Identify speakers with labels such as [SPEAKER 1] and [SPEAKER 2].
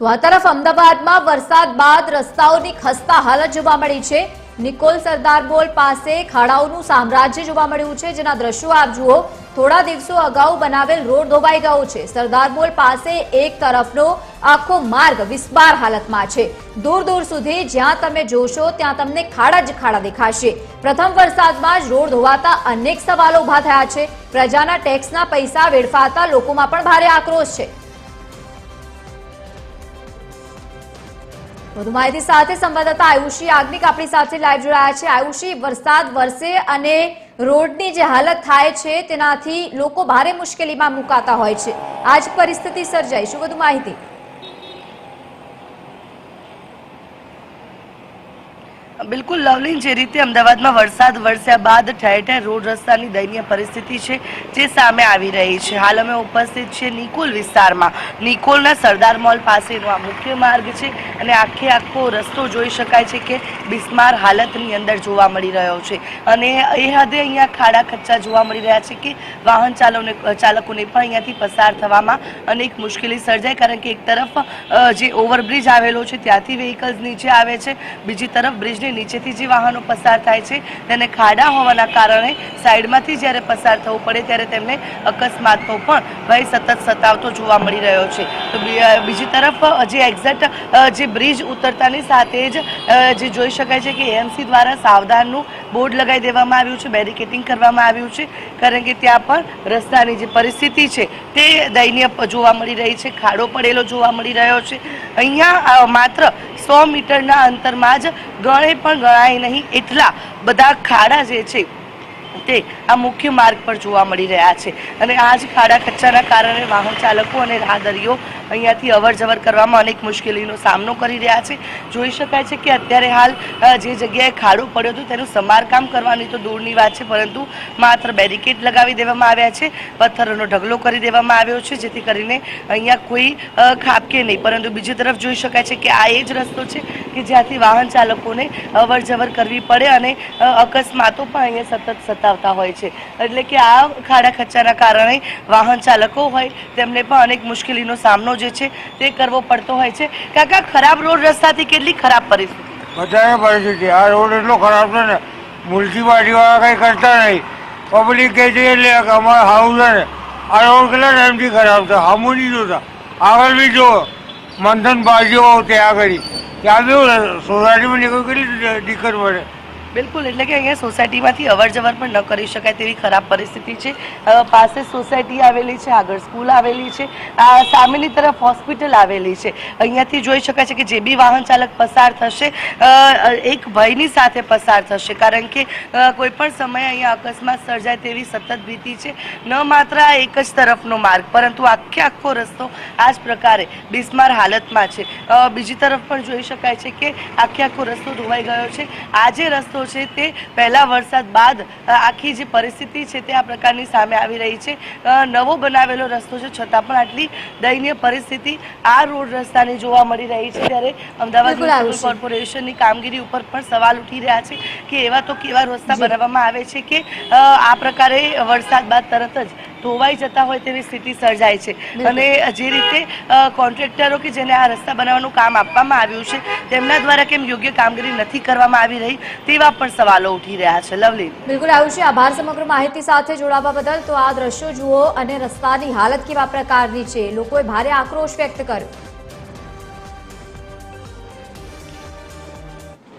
[SPEAKER 1] તો આ તરફ અમદાવાદમાં વરસાદ બાદ રસ્તાઓની ખસ્તા હાલત જોવા મળી છે। નિકોલ સરદાર મોલ પાસે ખાડાઓનું સામ્રાજ્ય જોવા મળ્યું છે, જેના દ્રશ્યો આપ જુઓ। થોડા દિવસો અગાઉ બનાવેલ રોડ ધોવાઈ ગયો છે। સરદાર મોલ પાસે એક તરફનો આખો માર્ગ વિસ્માર હાલતમાં છે। દૂર દૂર સુધી જ્યાં તમે જોશો ત્યાં તમને ખાડા જ ખાડા દેખાશે। પ્રથમ વરસાદમાં જ રોડ ધોવાતા અનેક સવાલો ઉભા થયા છે। પ્રજાના ટેક્સના પૈસા વેડફાતા લોકોમાં પણ ભારે આક્રોશ છે। વધુ માહિતી સાથે સંવાદદાતા આયુષી યાજ્ઞિક આપણી સાથે લાઈવ જોડાયા છે। આયુષી, વરસાદ વરસે અને રોડની જે હાલત થાય છે તેનાથી લોકો ભારે મુશ્કેલીમાં મુકાતા હોય છે। આ જ પરિસ્થિતિ સર્જાઈ, શું વધુ માહિતી?
[SPEAKER 2] બિલકુલ લવલીન, જે રીતે અમદાવાદમાં વરસાદ વરસ્યા બાદ ઠેર ઠેર રોડ રસ્તાની દયનીય પરિસ્થિતિ છે જે સામે આવી રહી છે। હાલ અમે ઉપસ્થિત છે નિકોલ વિસ્તારમાં। નિકોલના સરદાર મોલ પાસેનો આ મુખ્ય માર્ગ છે અને આખો રસ્તો જોઈ શકાય છે કે બિસ્માર હાલતની અંદર જોવા મળી રહ્યો છે અને એ હદે અહીંયા ખાડા ખચ્ચા જોવા મળી રહ્યા છે કે વાહન ચાલકોને પણ અહીંયાથી પસાર થવામાં અનેક મુશ્કેલી સર્જાય, કારણ કે એક તરફ જે ઓવરબ્રિજ આવેલો છે ત્યાંથી વ્હીકલ્સ નીચે આવે છે, બીજી તરફ બ્રિજની નીચેથી જે વાહનો પસાર થાય છે તેને ખાડા હોવાના કારણે સાઈડમાંથી જ્યારે પસાર થવું પડે ત્યારે તેમને અકસ્માતનો પણ ભય સતત સતાવતો જોવા મળી રહ્યો છે। તો બીજી તરફ જે એક્ઝેક્ટ જે બ્રિજ ઉતરતાની સાથે જ જે જોઈ શકાય છે કે એએમસી દ્વારા સાવધાનનું બોર્ડ લગાવી દેવામાં આવ્યું છે, બેરિકેડિંગ કરવામાં આવ્યું છે, કારણ કે ત્યાં પણ રસ્તાની જે પરિસ્થિતિ છે તે દયનીય જોવા મળી રહી છે। ખાડો પડેલો જોવા મળી રહ્યો છે। અહીંયા માત્ર 100 મીટરના અંતરમાં જ ગણે પણ ગણાય નહીં એટલા બધા ખાડા જે છે તે આ મુખ્ય માર્ગ પર જોવા મળી રહ્યા છે અને આ જ ખાડા ખચ્ચાના કારણે વાહન ચાલકો અને રાહદારીઓ અહીંયાથી અવર જવર કરવામાં અનેક મુશ્કેલીનો સામનો કરી રહ્યા છે। જોઈ શકાય છે કે અત્યારે હાલ જે જગ્યાએ ખાડો પડ્યો હતો તેનું સમારકામ કરવાની તો દૂરની વાત છે, પરંતુ માત્ર બેરિકેડ લગાવી દેવામાં આવ્યા છે, પથ્થરોનો ઢગલો કરી દેવામાં આવ્યો છે જેથી કરીને અહીંયા કોઈ ખાબકે નહીં। પરંતુ બીજી તરફ જોઈ શકાય છે કે આ એ જ રસ્તો છે કે જ્યાંથી વાહન ચાલકોને અવર જવર કરવી પડે અને અકસ્માતો પણ અહીંયા સતત સતાવતા હોય છે। એટલે કે આ ખાડા ખચ્ચાના કારણે વાહન ચાલકો હોય તેમને પણ અનેક મુશ્કેલીનો સામનો જે છે તે કરવો પડતો હોય છે। કાકા, ખરાબ રોડ રસ્તાથી કેટલી ખરાબ પરિસ્થિતિ?
[SPEAKER 3] વધારે પરિસ્થિતિ। આ રોડ એટલો ખરાબ છે ને, મ્યુનિસિપાલિટી વાળા કંઈ કરતા નહીં, પબ્લિક કહે છે એટલે અમારા હાઉસ છે ને આ રોડ કેટલા ટાઈમથી ખરાબ છે, સામું નહીં જોતા। આગળ બી જો મંથન બાજુ ત્યાં આગળ ત્યાં બી સોસાયટીમાં નીકળ્યું કેટલી દિક્કત પડે।
[SPEAKER 2] બિલકુલ, એટલે કે અહીંયા સોસાયટીમાંથી અવર જવર પણ ન કરી શકાય તેવી ખરાબ પરિસ્થિતિ છે। પાસે સોસાયટી આવેલી છે, આગળ સ્કૂલ આવેલી છે, સામેની તરફ હોસ્પિટલ આવેલી છે। અહીંયાથી જોઈ શકાય છે કે જે બી વાહન ચાલક પસાર થશે એક ભયની સાથે પસાર થશે, કારણ કે કોઈ પણ સમયે અહીંયા અકસ્માત સર્જાય તેવી સતત ભીતિ છે। ન માત્ર આ એક જ તરફનો માર્ગ, પરંતુ આખો રસ્તો આ જ પ્રકારે બિસ્માર હાલતમાં છે। બીજી તરફ પણ જોઈ શકાય છે કે આખો રસ્તો ધોવાઈ ગયો છે। આ જે રસ્તો છે તે પહેલા વરસાદ બાદ આખી જે પરિસ્થિતિ છે તે આ પ્રકારની સામે આવી રહી છે। નવો બનાવેલો રસ્તો છે છતાં પણ આટલી દયનીય પરિસ્થિતિ આ રોડ રસ્તાની જોવા મળી રહી છે। ત્યારે અમદાવાદ મ્યુનિસિપલ કોર્પોરેશનની કામગીરી ઉપર પણ સવાલ ઉઠી રહ્યા છે કે એવા તો કેવા રસ્તા બનાવવામાં આવે છે કે આ પ્રકારે વરસાદ બાદ તરત જ ધોવાઈ જતા હોય તેવી સ્થિતિ સર્જાય છે અને જે રીતે કોન્ટ્રાક્ટરો કે જેને આ રસ્તા બનાવવાનું કામ આપવામાં આવ્યું છે તેમના દ્વારા કેમ યોગ્ય કામગીરી નથી કરવામાં આવી રહી તેવા પણ સવાલો ઉઠી રહ્યા છે। લવલી,
[SPEAKER 1] બિલકુલ આયુષી, આભાર સમગ્ર માહિતી સાથે જોડાવા બદલ। તો આ દ્રશ્યો જુઓ અને રસ્તાની હાલત કેવા પ્રકારની છે, લોકોએ ભારે આક્રોશ વ્યક્ત કર્યો।